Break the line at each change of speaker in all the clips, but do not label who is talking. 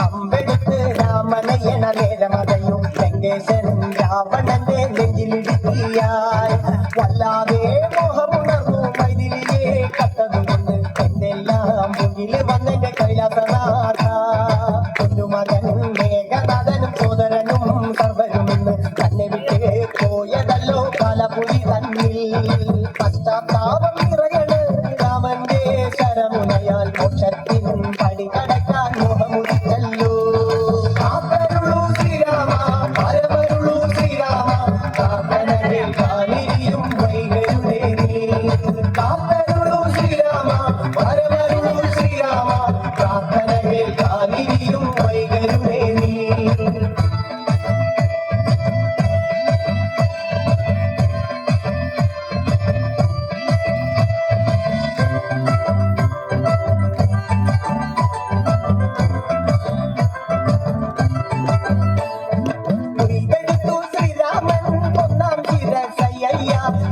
അമ്പെടുത്ത് രാമനയണ നേരമതയും ലങ്കേശൻ രാവണന്റെ നെഞ്ചിലിടുക്കിയായി വല്ലാതെ മോഹമുണർന്നു മൈതിലിയെ കത്തതുകൊണ്ട് എന്തെല്ലാം മുന്നില് വന്നെന്റെ കൈലാസനാഥ കുഞ്ഞുമകൻ മേഘനാഥനും സോദരനും സർവരുമെന്ന് തന്നെ വിട്ട് പോയതല്ലോ കാലപുരി തന്നിൽ പശ്ചാത്താപം നിറയണ് രാമന്റെ ശരമുനയാൽ മോക്ഷത്തിൻ പടി കടക്കാൻ മോഹമുടിച്ചല്ലോ കാത്തരുളൂ ശ്രീരാമ പരമരുളൂ ശ്രീരാമ കാത്തനരെ കാലിരിയും വൈകരുതേ നീ കാത്തരുളൂ ശ്രീരാമ പരമരുളൂ ശ്രീരാമ കാത്തനരെ കാലിരിയും വൈകരുതേ നീ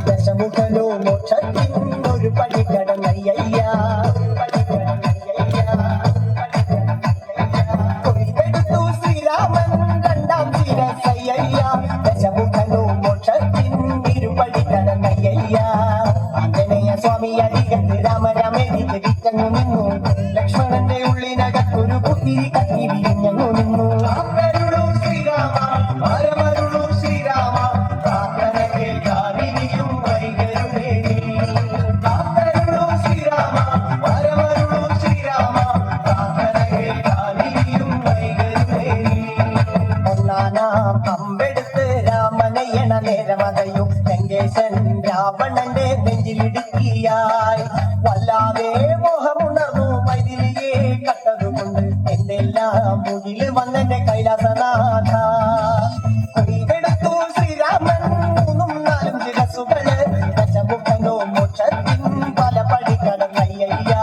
ദശമുഖനോ മോക്ഷത്തിൻ ഒരു പടി കടന്നയ്യ കൊയ്തെടുത്തു ശ്രീരാമൻ രണ്ടാം ശിരസയ്യ ദശമുഖനോ മോക്ഷത്തിൻ ഇരുപടി കടന്നയ്യ ആഞ്ജനേയ സ്വാമി അരികത്ത് രാമരാമേരിക്ക് വിറ്റങ്ങു നിന്നു ലക്ഷ്മണന്റെ ഉള്ളിനകത്തൊരു ബുദ്ധി കത്തി വിരിഞ്ഞങ്ങു നിന്നു ശ്രീരാമ പരമരുളൂ ശ്രീരാമ അമ്പെടുത്ത് രാമനയണ നേരമതയും ലങ്കേശൻ രാവണന്റെ നെഞ്ചിലിടുക്കിയായി വല്ലാതെ മോഹമുണർന്നു മൈതിലിയെ കട്ടതുകൊണ്ട് എന്തെല്ലാം മുന്നില് വന്നെന്റെ കൈലാസനാഥ കൊയ്തെടുത്തു ശ്രീരാമൻ മൂന്നും നാലും ശിരസുകള് ദശമുഖനോ മോക്ഷത്തിൻ പല പടി കടന്നയ്യ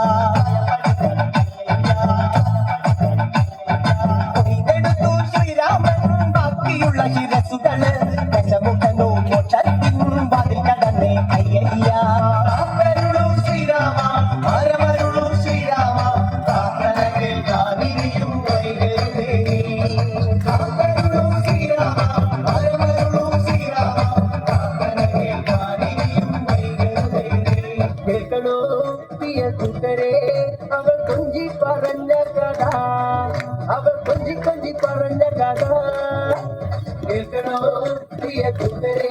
കൊയ്തെടുത്തു ശ്രീരാമൻ ബാക്കിയുള്ള ശിരസുകള് ദശമുഖനോ മോക്ഷത്തിൻ വാതിൽ കടന്നേ അയ്യ ശ്രീരാമ പരമരുളൂ ശ്രീരാമ പ്രാർത്ഥനകൾ കാതിരിയും വൈകരുതേ ശ്രീരാമ പരമരുളൂ ശ്രീരാമ പ്രാർത്ഥനകൾ കാതിരിയും വൈകരുതേ കേൾക്കണോ പ്രിയ കൂട്ടരെ അവൾ കൊഞ്ചി പറഞ്ഞ കഥ അവൾ കൊഞ്ചി കൊഞ്ചി പറഞ്ഞ കഥ കേൾക്കണോ പ്രിയ കൂട്ടരെ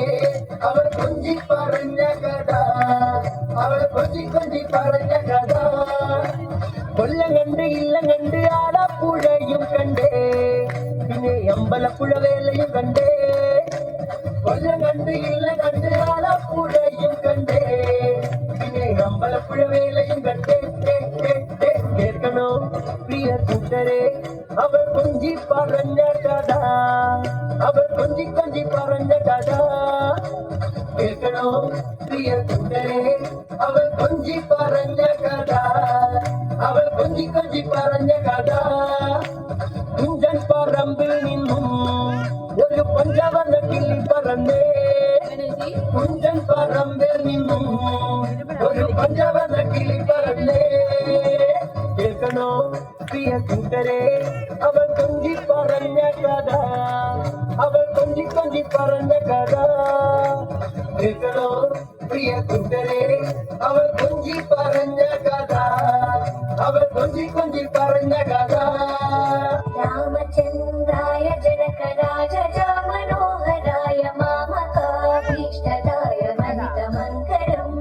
അവൾ കൊഞ്ചി പറഞ്ഞ കഥ അവൾ കൊഞ്ചി കൊഞ്ചി പറഞ്ഞ കഥ കൊല്ലം കണ്ട് ഇല്ലം കണ്ട് ആലപ്പുഴയും കണ്ടേ പിന്നെ അമ്പലപ്പുഴ വേല വേലയും കണ്ടേ കൊല്ലം കണ്ട് ഇല്ല കണ്ട് ആലപ്പുഴയും കണ്ടേ പിന്നെ അമ്പലപ്പുഴ വേലയും കണ്ടേ കേൾക്കണോ പ്രിയ കൂട്ടരെ അവൾ കൊഞ്ചി പറഞ്ഞ കഥ അവൾ കൊഞ്ചി കൊഞ്ചി പറഞ്ഞ കഥ കേൾക്കണോ പ്രിയ കൂട്ടരെ അവൾ കൊഞ്ചി പറഞ്ഞ കഥ അവൾ കൊഞ്ചി കൊഞ്ചി പറഞ്ഞ കഥ കുഞ്ചൻ പറമ്പിൽ നിന്നും ഒരു പഞ്ചവർണ്ണ കിളി പറന്നേ കുഞ്ചൻ പറമ്പിൽ നിന്നും ഒരു പഞ്ചവർണ്ണ കിളി പറന്നേ കേൾക്കണോ പ്രിയ കൂട്ടരെ അവൾ കൊഞ്ചി പറഞ്ഞ കഥ അവൾ കൊഞ്ചി കൊഞ്ചി പറഞ്ഞ കഥ കേൾക്കണോ പ്രിയ കൂട്ടരെ അവൾ കൊഞ്ചി പറഞ്ഞ കഥ അവൾ കൊഞ്ചി കൊഞ്ചി പറഞ്ഞ കഥ
രാമചന്ദ്രായ ജനകരാജ മനോഹരായ മാമകാഭീഷ്ടദായ മഹിതമംഗളം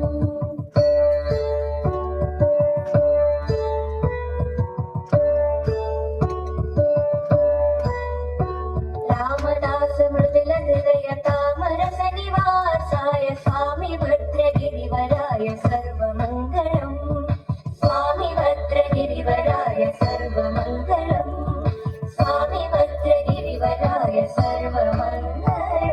രാമദാസ മൃദുല ഹൃദയ താമരസ നിവാസായ സ്വാമി ഭദ്രഗിരിവരായ സർവമംഗളം സ്വാമി ഭദ്രഗിരിവരായ സർവമംഗളം